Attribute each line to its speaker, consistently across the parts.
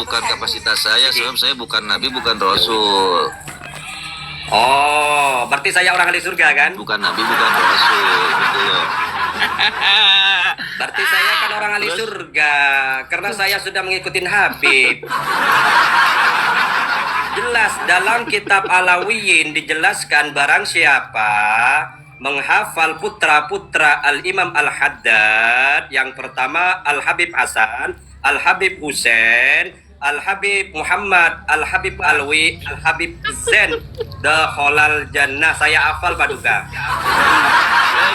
Speaker 1: bukan kapasitas saya, sebab saya bukan nabi, bukan rasul.
Speaker 2: Oh, berarti saya orang ahli surga kan?
Speaker 1: Bukan nabi, bukan rasul, gitu loh.
Speaker 2: Berarti saya kan orang ahli surga karena saya sudah mengikuti Habib. Jelas dalam kitab Alawiyin dijelaskan barang siapa menghafal putra-putra Al-Imam Al-Haddad, yang pertama Al-Habib Hasan, Al-Habib Husain, Al-Habib Muhammad, Al-Habib Alwi, Al-Habib Zain, dakhalal jannah. Saya hafal Paduka.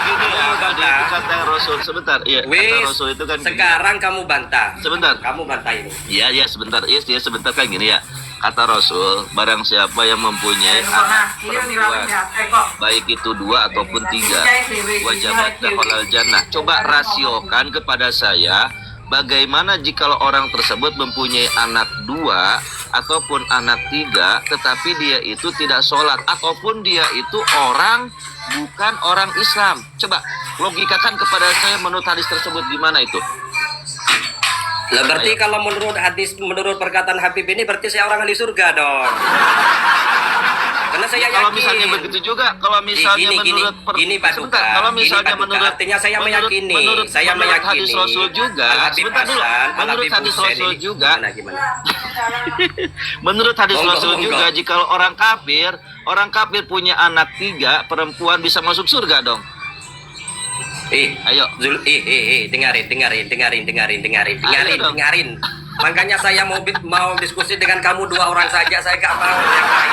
Speaker 1: Gini ya, tadi itu kata Rasul. Sebentar, iya, kata Rasul itu kan
Speaker 2: sekarang
Speaker 1: gini.
Speaker 2: kamu bantah.
Speaker 1: Sebentar.
Speaker 2: Kamu bantah ini.
Speaker 1: Iya, sebentar. Iya, sebentar kan gini ya. Kata Rasul, barang siapa yang mempunyai anak perempuan, baik itu 2 ataupun 3, wajibat dakhalal jannah. Coba rasiokan kepada saya, bagaimana jika orang tersebut mempunyai anak 2 ataupun anak 3, tetapi dia itu tidak sholat, ataupun dia itu bukan orang Islam. Coba logikakan kepada saya menurut hadis tersebut gimana itu?
Speaker 2: Lah berarti kalau menurut hadis, menurut perkataan Habib ini berarti saya orang ahli surga dong. Karena saya yakin.
Speaker 1: Kalau misalnya begitu juga, kalau misalnya menurut
Speaker 2: gini Paduka,
Speaker 1: kalau misalnya menurut
Speaker 2: artinya saya meyakini, saya
Speaker 1: menurut
Speaker 2: meyakini
Speaker 1: hadis Rasul juga, sebentar dulu. Menurut hadis Rasul juga, menurut hadis Rasul juga, jika orang kafir punya anak 3 perempuan bisa masuk surga dong.
Speaker 2: Ayo, dengarin. Makanya saya mau diskusi dengan kamu 2 orang saja, saya gak mau yang lain.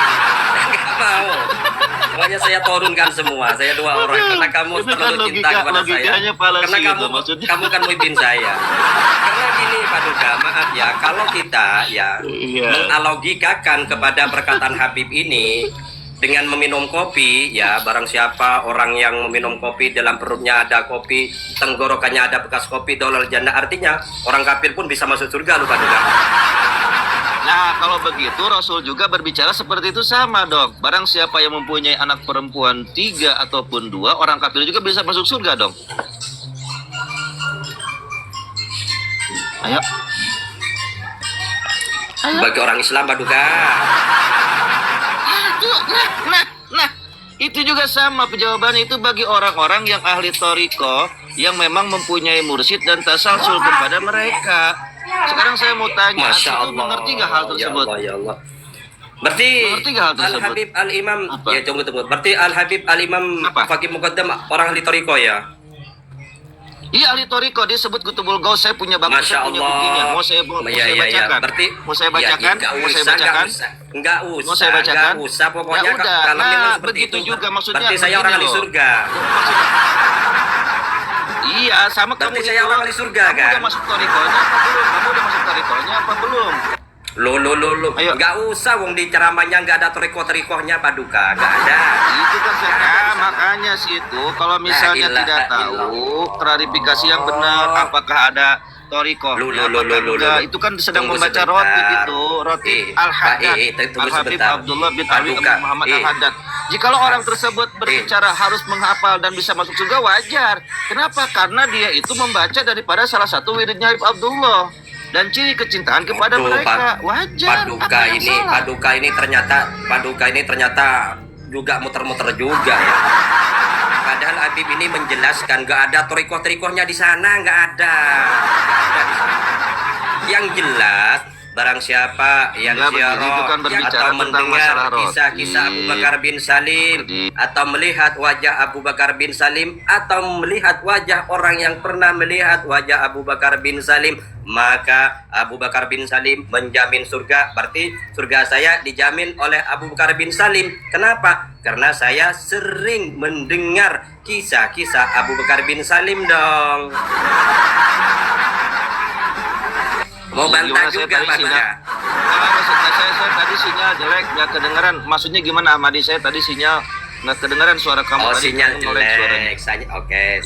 Speaker 2: Gak mau. Makanya saya turunkan semua, saya 2 orang karena kamu terlalu cinta kepada saya. Karena kamu kan muhibin saya. Karena gini Paduka, maaf ya, kalau kita mengalogikakan kepada perkataan Habib ini dengan meminum kopi, ya barang siapa orang yang meminum kopi dalam perutnya ada kopi, tenggorokannya ada bekas kopi, dakhalal jannah, artinya orang kafir pun bisa masuk surga lu Paduka.
Speaker 1: Nah, kalau begitu Rasul juga berbicara seperti itu sama dong. Barang siapa yang mempunyai anak perempuan 3 ataupun 2, orang kafir juga bisa masuk surga dong. Ayo.
Speaker 2: Bagi orang Islam Paduka.
Speaker 1: Nah, itu juga sama jawabannya, itu bagi orang-orang yang ahli toriko, yang memang mempunyai mursyid dan tasalsul kepada mereka. Sekarang saya mau tanya,
Speaker 2: Masya Allah,
Speaker 1: mengerti gak hal tersebut?
Speaker 2: Ya Allah. Berarti Al-Habib Al-Imam, ya tunggu. Berarti Al-Habib Al-Imam Faqih Muqaddam orang ahli toriko ya?
Speaker 1: Iya, ahli toriko, dia sebut Kutubul Gaus. Saya punya bagus, saya punya buktinya. Mau saya bacakan?
Speaker 2: Berarti,
Speaker 1: mau saya bacakan?
Speaker 2: Enggak usah. Pokoknya
Speaker 1: ya udah,
Speaker 2: kalau memang seperti
Speaker 1: begitu
Speaker 2: itu
Speaker 1: juga maksudnya.
Speaker 2: Berarti saya orang ahli surga.
Speaker 1: Iya, sama
Speaker 2: berarti
Speaker 1: kamu.
Speaker 2: Saya orang ahli surga kan?
Speaker 1: Kamu udah masuk torikonya apa belum? Apa belum?
Speaker 2: Lo. Enggak usah, wong di ceramahnya enggak ada torikohnya Paduka, enggak ada.
Speaker 1: Itu kan makanya sih itu, kalau misalnya tidak tahu klarifikasi yang benar, apakah ada torikoh? Itu kan sedang membaca roti Al-Haddad, Al-Habib Abdullah bin Ali Muhammad Al-Haddad. Jikalau orang tersebut berbicara harus menghafal dan bisa masuk surga, wajar. Kenapa? Karena dia itu membaca daripada salah satu wiridnya Habib Abdullah dan ciri kecintaan kepada mereka, wajar.
Speaker 2: Paduka ini ternyata juga muter-muter juga ya. Padahal Habib ini menjelaskan gak ada torikoh-torikohnya di sana, gak ada di sana. Yang jelas barang siapa yang ziarah atau mendengar kisah-kisah Abu Bakar bin Salim, atau melihat wajah Abu Bakar bin Salim, atau melihat wajah orang yang pernah melihat wajah Abu Bakar bin Salim, maka Abu Bakar bin Salim menjamin surga. Berarti surga saya dijamin oleh Abu Bakar bin Salim. Kenapa? Karena saya sering mendengar kisah-kisah Abu Bakar bin Salim dong. Mau bantah juga Paduka.
Speaker 1: Saya tadi sinyal jelek, nggak kedengeran. Maksudnya gimana Ahmadi? Saya tadi sinyal nggak kedengeran suara kamu.
Speaker 2: Sinyal jelek. Oke.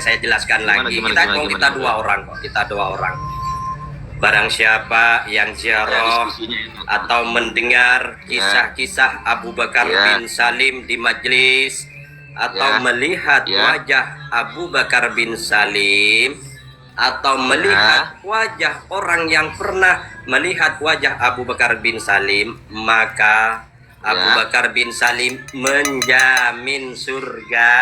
Speaker 2: Saya jelaskan lagi. Kita 2 orang kok. Kita 2 orang. Barang siapa yang ziarah atau mendengar kisah-kisah Abu Bakar bin Salim di majelis, atau melihat wajah Abu Bakar bin Salim, atau melihat wajah orang yang pernah melihat wajah Abu Bakar bin Salim, maka Abu Bakar bin Salim menjamin surga.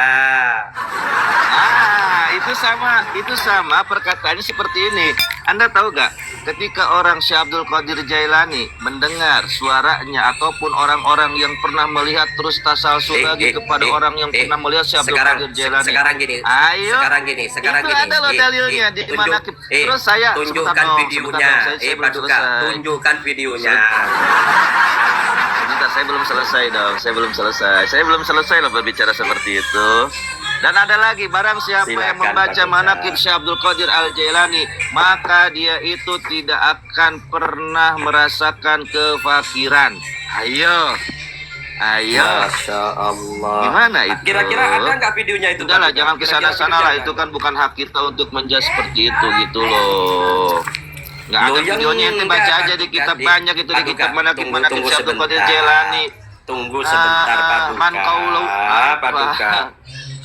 Speaker 1: Itu sama perkataannya seperti ini. Anda tahu gak, ketika orang Syekh Abdul Qadir Jailani mendengar suaranya ataupun orang-orang yang pernah melihat terus tasalsul lagi kepada orang yang pernah melihat Syekh Abdul Qadir Jailani.
Speaker 2: Sekarang gini.
Speaker 1: Itu ada loh dalilnya di mana. Terus saya
Speaker 2: tunjukkan videonya. Paduka, tunjukkan videonya.
Speaker 1: Sebentar, saya belum selesai dong. Saya belum selesai loh berbicara seperti itu. Dan ada lagi, barang siapa yang membaca manaqib Syekh Abdul Qadir Al-Jailani, maka dia itu tidak akan pernah merasakan kefakiran. Ayo.
Speaker 2: Masya Allah.
Speaker 1: Gimana itu?
Speaker 2: Kira-kira ada nggak videonya itu?
Speaker 1: Udahlah, jangan kesana-sana lah. Itu kan bukan hak kita untuk menjudge seperti itu gitu loh. Nggak ada videonya, ente baca aja di kitab banyak itu, di kitab manaqib Syekh Abdul Qadir Jailani.
Speaker 2: Tunggu sebentar, Paduka.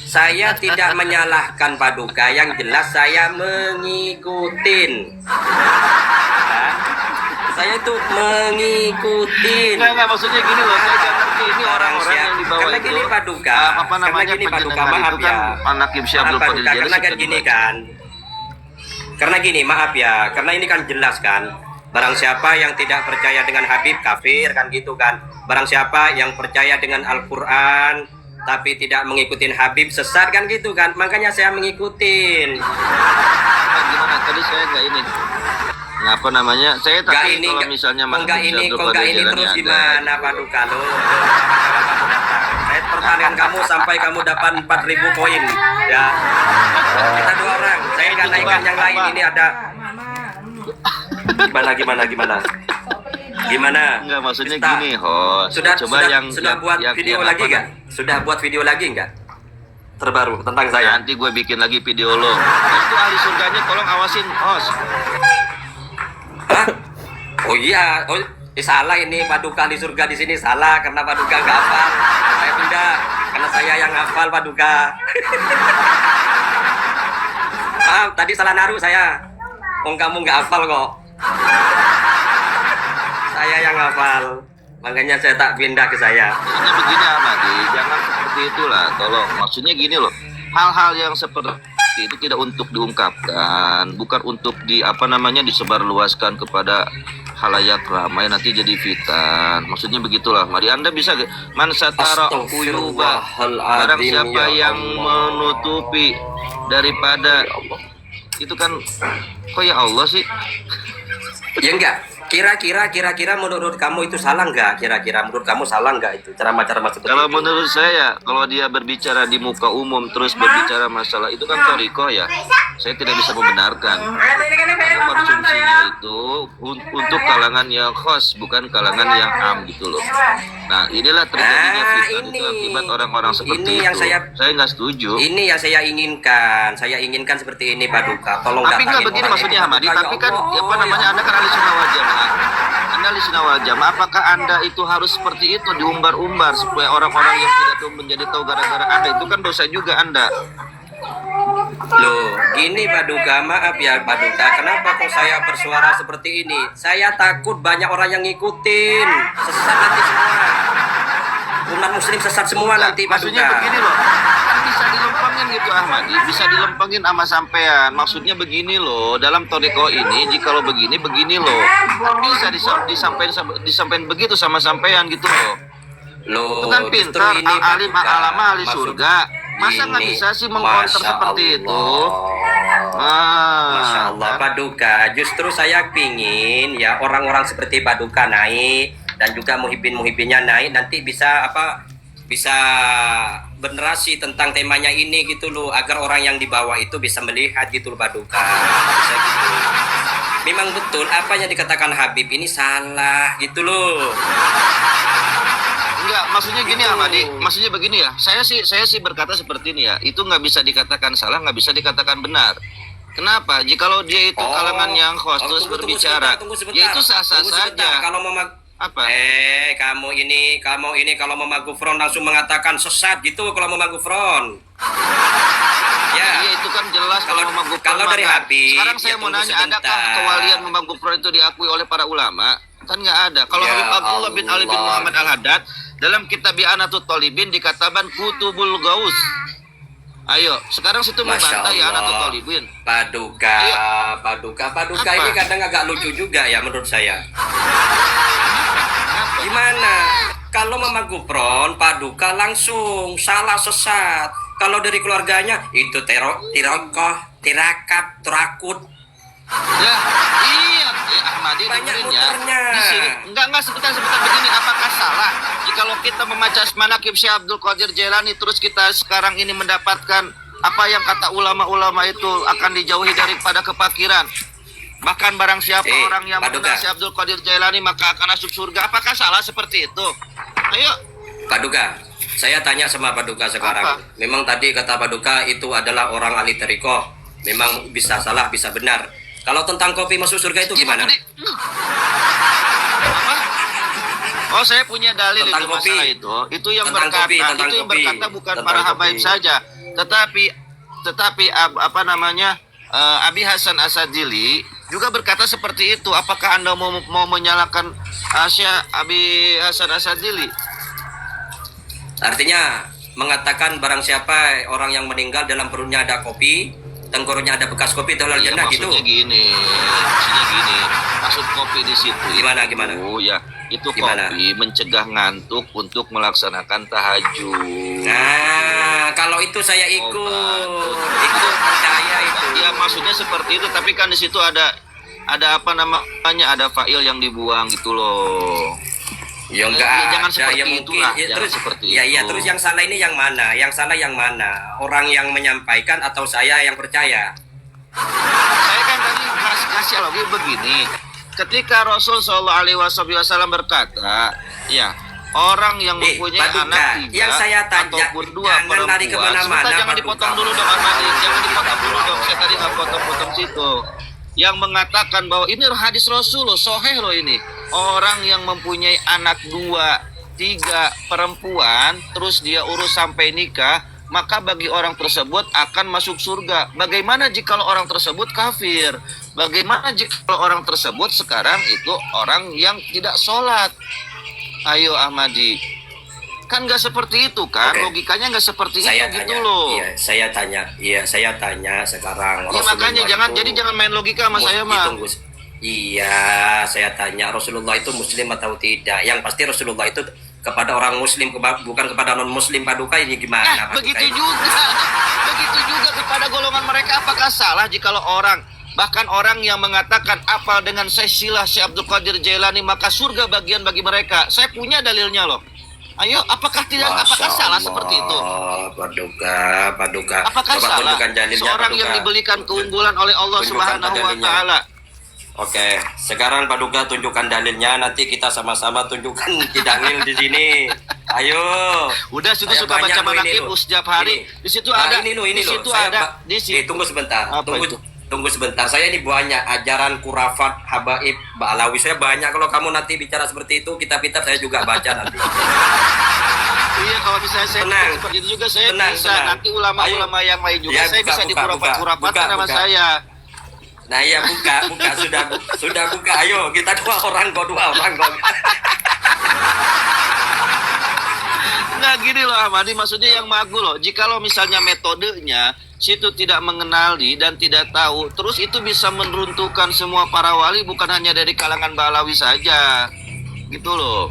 Speaker 2: Saya tidak menyalahkan Paduka, yang jelas saya mengikutin. Saya itu mengikutin.
Speaker 1: Enggak, maksudnya gini loh, saya nggak ngerti ini orang-orang yang di bawah
Speaker 2: karena
Speaker 1: itu.
Speaker 2: gini Paduka,
Speaker 1: Apa namanya
Speaker 2: Paduka, maaf
Speaker 1: itu
Speaker 2: ya.
Speaker 1: kan manaqib Syekh Abdul Qadir Jailani.
Speaker 2: Karena kan gini kan. Karena gini, maaf ya, karena ini kan jelas kan. Barang siapa yang tidak percaya dengan Habib kafir kan gitu kan. Barang siapa yang percaya dengan Al-Qur'an tapi tidak mengikutin Habib sesat kan gitu kan. Makanya saya mengikutin.
Speaker 1: Gimana tadi saya nggak ini. Ngapa namanya? Saya tapi
Speaker 2: ini,
Speaker 1: kalau misalnya
Speaker 2: enggak ini terus gimana Paduka lo? Saya pertanyaan kamu sampai kamu dapat 4.000 koin ya. Kita 2 orang. Saya nggak naikkan yang lain. Ini ada gimana?
Speaker 1: Enggak, maksudnya gini, host.
Speaker 2: Sudah buat video lagi enggak? Sudah buat video lagi enggak? Terbaru tentang saya.
Speaker 1: Nanti gue bikin lagi video lo. Itu ahli surganya tolong awasin, host.
Speaker 2: Hah? Oh iya, salah ini Paduka ahli surga di sini salah karena Paduka nggak hafal. Saya pindah karena saya yang hafal Paduka. Maaf, tadi salah naruh saya. Kamu nggak hafal kok. Saya yang hafal, makanya saya tak pindah ke saya.
Speaker 1: Maksudnya begini Ahmadi, jangan seperti itulah, tolong. Maksudnya gini loh, hal-hal yang seperti itu tidak untuk diungkapkan, bukan untuk disebarluaskan kepada halayak ramai nanti jadi fitan. Maksudnya begitulah. Mari Anda bisa man satara uyuba, barang siapa yang menutupi daripada itu kan kok ya Allah sih?
Speaker 2: Ya enggak. Kira-kira menurut kamu itu salah enggak? Kira-kira menurut kamu salah enggak itu ceramah-ceramah seperti
Speaker 1: kalau
Speaker 2: itu?
Speaker 1: Menurut saya, kalau dia berbicara di muka umum terus berbicara masalah itu kan thariqah ya. Saya tidak bisa membenarkan. Karena konsumsinya itu untuk kalangan yang khas, bukan kalangan yang am gitu loh. Nah, inilah terjadinya fitnah itu akibat orang-orang seperti
Speaker 2: ini
Speaker 1: itu.
Speaker 2: Yang saya
Speaker 1: nggak setuju. Ini
Speaker 2: yang saya inginkan. Saya inginkan seperti ini Paduka. Tolong
Speaker 1: tapi nggak begini maksudnya Hamadi. Tapi kan Anda kan ahli sunnah wal jamaah. Anda ahli sunnah wal jamaah. Apakah Anda itu harus seperti itu diumbar-umbar supaya orang-orang yang tidak tahu menjadi tahu gara-gara Anda? Itu kan dosa juga Anda.
Speaker 2: Loh, gini Paduka, maaf ya Paduka, kenapa kok saya bersuara seperti ini? Saya takut banyak orang yang ngikutin, sesat nanti semua. Umat muslim sesat semua nanti Paduka.
Speaker 1: Maksudnya begini loh, kan bisa dilempengin gitu Ahmadi, bisa dilempengin sama sampean. Maksudnya begini loh, dalam thariqah ini jikalau begini loh, bisa disampaikan begitu sama sampean gitu loh.
Speaker 2: Loh,
Speaker 1: itu kan pintar, alim, alama, ahli surga. Masa nggak bisa sih mengkonter seperti itu?
Speaker 2: Masya Allah, Paduka. Justru saya pingin ya orang-orang seperti Paduka naik dan juga muhibin-muhibinnya naik. Nanti bisa bisa generasi tentang temanya ini gitu loh, agar orang yang di bawah itu bisa melihat gitu loh Paduka. Bisa gitu. Memang betul apa yang dikatakan Habib ini salah gitu loh.
Speaker 1: Enggak, maksudnya gini Ahmadi, maksudnya begini ya. Saya sih berkata seperti ini ya. Itu nggak bisa dikatakan salah, nggak bisa dikatakan benar. Kenapa? Jikalau dia itu kalangan yang khos terus berbicara, ya itu sah-sah saja.
Speaker 2: Kalau
Speaker 1: apa?
Speaker 2: Kamu ini kalau Mama langsung mengatakan sesat gitu kalau Mama Gufron.
Speaker 1: Ya, iya itu kan jelas bahas Mamang Gufron.
Speaker 2: kalau dari
Speaker 1: Makan.
Speaker 2: Habib,
Speaker 1: Sekarang saya
Speaker 2: ya
Speaker 1: mau
Speaker 2: tunggu
Speaker 1: nanya, adakah
Speaker 2: sebentar.
Speaker 1: kewalian Mamang Gufron itu diakui oleh para ulama? Kan nggak ada. Kalau
Speaker 2: Ya
Speaker 1: Habib Abdullah bin Ali bin
Speaker 2: Allah.
Speaker 1: Muhammad Al-Haddad dalam kitab I'anatul Talibin dikatakan Kutubul Gaus. Ayo, sekarang situ
Speaker 2: Masya
Speaker 1: membantah ya I'anatul
Speaker 2: Allah.
Speaker 1: Talibin.
Speaker 2: Paduka,
Speaker 1: Ayo.
Speaker 2: Paduka
Speaker 1: Apa?
Speaker 2: ini kadang agak lucu juga ya menurut saya. Gimana? Kalau Mama Gufron, Paduka langsung salah sesat. Kalau dari keluarganya itu tirokoh, tirakat, turakut.
Speaker 1: Ya, iya, Ahmadi
Speaker 2: Banyak
Speaker 1: dengerin ya.
Speaker 2: muternya.
Speaker 1: Di sini enggak sebentar begini, apakah salah jikalau kita membaca manaqib Syekh Abdul Qadir Jailani terus kita sekarang ini mendapatkan apa yang kata ulama-ulama itu akan dijauhi daripada kepakiran. Bahkan barang siapa orang yang
Speaker 2: Paduka.
Speaker 1: mengenal Syekh Abdul Qadir Jailani maka akan masuk surga. Apakah salah seperti itu? Ayo.
Speaker 2: Paduka, saya tanya sama Paduka sekarang.
Speaker 1: Apa?
Speaker 2: Memang tadi kata Paduka itu adalah orang ahli tarikoh. Memang bisa salah, bisa benar. Kalau tentang kopi masuk surga itu gimana?
Speaker 1: Apa? Oh, saya punya dalil
Speaker 2: Tentang
Speaker 1: itu
Speaker 2: kopi.
Speaker 1: masalah itu. Itu yang
Speaker 2: Tentang
Speaker 1: berkata,
Speaker 2: kopi, tentang
Speaker 1: itu yang
Speaker 2: kopi.
Speaker 1: berkata bukan
Speaker 2: Tentang
Speaker 1: para
Speaker 2: kopi.
Speaker 1: habaib saja, tetapi apa namanya? Abi Hasan Asadili juga berkata seperti itu. Apakah Anda mau menyalahkan Syekh Abi Hasan Asadili?
Speaker 2: Artinya mengatakan barang siapa orang yang meninggal dalam perutnya ada kopi, tengkoraknya ada bekas kopi itu halal
Speaker 1: Iya,
Speaker 2: jannah gitu.
Speaker 1: maksudnya gini. Maksud kopi di situ.
Speaker 2: Gimana?
Speaker 1: Oh ya, itu
Speaker 2: Gimana?
Speaker 1: kopi mencegah ngantuk untuk melaksanakan tahajud.
Speaker 2: Nah, kalau itu saya ikut percaya itu.
Speaker 1: Ya maksudnya seperti itu, tapi kan di situ ada apa namanya, ada fa'il yang dibuang gitu loh.
Speaker 2: Ya
Speaker 1: Ya,
Speaker 2: enggak,
Speaker 1: jangan
Speaker 2: ada,
Speaker 1: seperti
Speaker 2: ya mungkin.
Speaker 1: itulah,
Speaker 2: Ya,
Speaker 1: jangan
Speaker 2: terus
Speaker 1: seperti
Speaker 2: ya
Speaker 1: itu.
Speaker 2: iya, terus yang salah ini yang mana? Yang salah yang mana? Orang yang menyampaikan atau saya yang percaya?
Speaker 1: Saya kan tadi kasih lagi begini. Ketika Rasul Shallallahu Alaihi Wasallam berkata, ya orang yang mempunyai
Speaker 2: Paduka,
Speaker 1: anak tiga
Speaker 2: yang saya tanya,
Speaker 1: ataupun dua
Speaker 2: jangan
Speaker 1: perempuan,
Speaker 2: lari kemana-mana,
Speaker 1: sebentar, jangan
Speaker 2: Paduka.
Speaker 1: dipotong dulu dong Ahmadi, jangan dipotong dulu dong. Saya tadi nggak potong-potong situ. Yang mengatakan bahwa ini hadis Rasul loh, soheh loh ini. Orang yang mempunyai anak 2, 3 perempuan, terus dia urus sampai nikah, maka bagi orang tersebut akan masuk surga. Bagaimana jika orang tersebut kafir? Bagaimana jika orang tersebut sekarang itu orang yang tidak sholat? Ayo Ahmadi, kan nggak seperti itu kan?
Speaker 2: Oke.
Speaker 1: Logikanya nggak seperti
Speaker 2: Saya
Speaker 1: itu
Speaker 2: tanya,
Speaker 1: gitu loh.
Speaker 2: saya tanya sekarang.
Speaker 1: Ya makanya jangan main logika sama saya mah.
Speaker 2: Iya, saya tanya Rasulullah itu muslim atau tidak? Yang pasti Rasulullah itu kepada orang muslim, bukan kepada non muslim. Paduka ini gimana? Paduka
Speaker 1: Begitu
Speaker 2: ini?
Speaker 1: begitu juga kepada golongan mereka. Apakah salah jika orang, bahkan orang yang mengatakan apa dengan silsilah Syekh Abdul Qadir Jailani maka surga bagian bagi mereka? Saya punya dalilnya loh. Ayo, apakah
Speaker 2: Masya
Speaker 1: salah
Speaker 2: Allah,
Speaker 1: seperti itu?
Speaker 2: Paduka.
Speaker 1: Apakah
Speaker 2: Coba
Speaker 1: salah
Speaker 2: tunjukkan dalilnya,
Speaker 1: seorang
Speaker 2: Paduka.
Speaker 1: yang diberikan keunggulan oleh Allah
Speaker 2: Tunjukkan
Speaker 1: Subhanahu wa
Speaker 2: dalilnya.
Speaker 1: taala?
Speaker 2: Oke, sekarang Paduka tunjukkan dalilnya. Nanti kita sama-sama tunjukkan kidangil di sini. Ayo.
Speaker 1: Udah situ
Speaker 2: Saya
Speaker 1: suka
Speaker 2: banyak
Speaker 1: baca
Speaker 2: loh ini
Speaker 1: manaqib
Speaker 2: loh.
Speaker 1: setiap hari.
Speaker 2: Ini.
Speaker 1: Di situ
Speaker 2: Nah,
Speaker 1: ada
Speaker 2: ini loh.
Speaker 1: di situ
Speaker 2: Saya
Speaker 1: ada di situ.
Speaker 2: tunggu sebentar.
Speaker 1: Apa itu?
Speaker 2: Tunggu sebentar. Saya ini banyak ajaran kurafat, habaib, ba'alawi. Saya banyak. Kalau kamu nanti bicara seperti itu, kitab-kitab saya juga baca nanti.
Speaker 1: Iya, kalau misalnya saya
Speaker 2: Tenang.
Speaker 1: seperti itu juga saya
Speaker 2: Tenang,
Speaker 1: bisa.
Speaker 2: tenang.
Speaker 1: Nanti ulama-ulama yang lain juga
Speaker 2: Ya,
Speaker 1: saya
Speaker 2: buka,
Speaker 1: bisa
Speaker 2: buka,
Speaker 1: dikurafat-kurafat
Speaker 2: buka,
Speaker 1: nama
Speaker 2: buka.
Speaker 1: saya.
Speaker 2: Nah iya, buka. Sudah buka. Ayo, kita dua orang kok.
Speaker 1: Nggak gini loh Ahmadi, maksudnya yang magu loh. Jikalau misalnya metodenya situ tidak mengenali dan tidak tahu, terus itu bisa meruntuhkan semua para wali, bukan hanya dari kalangan Balawi saja. Gitu loh.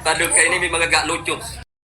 Speaker 2: Paduka ini memang agak lucu.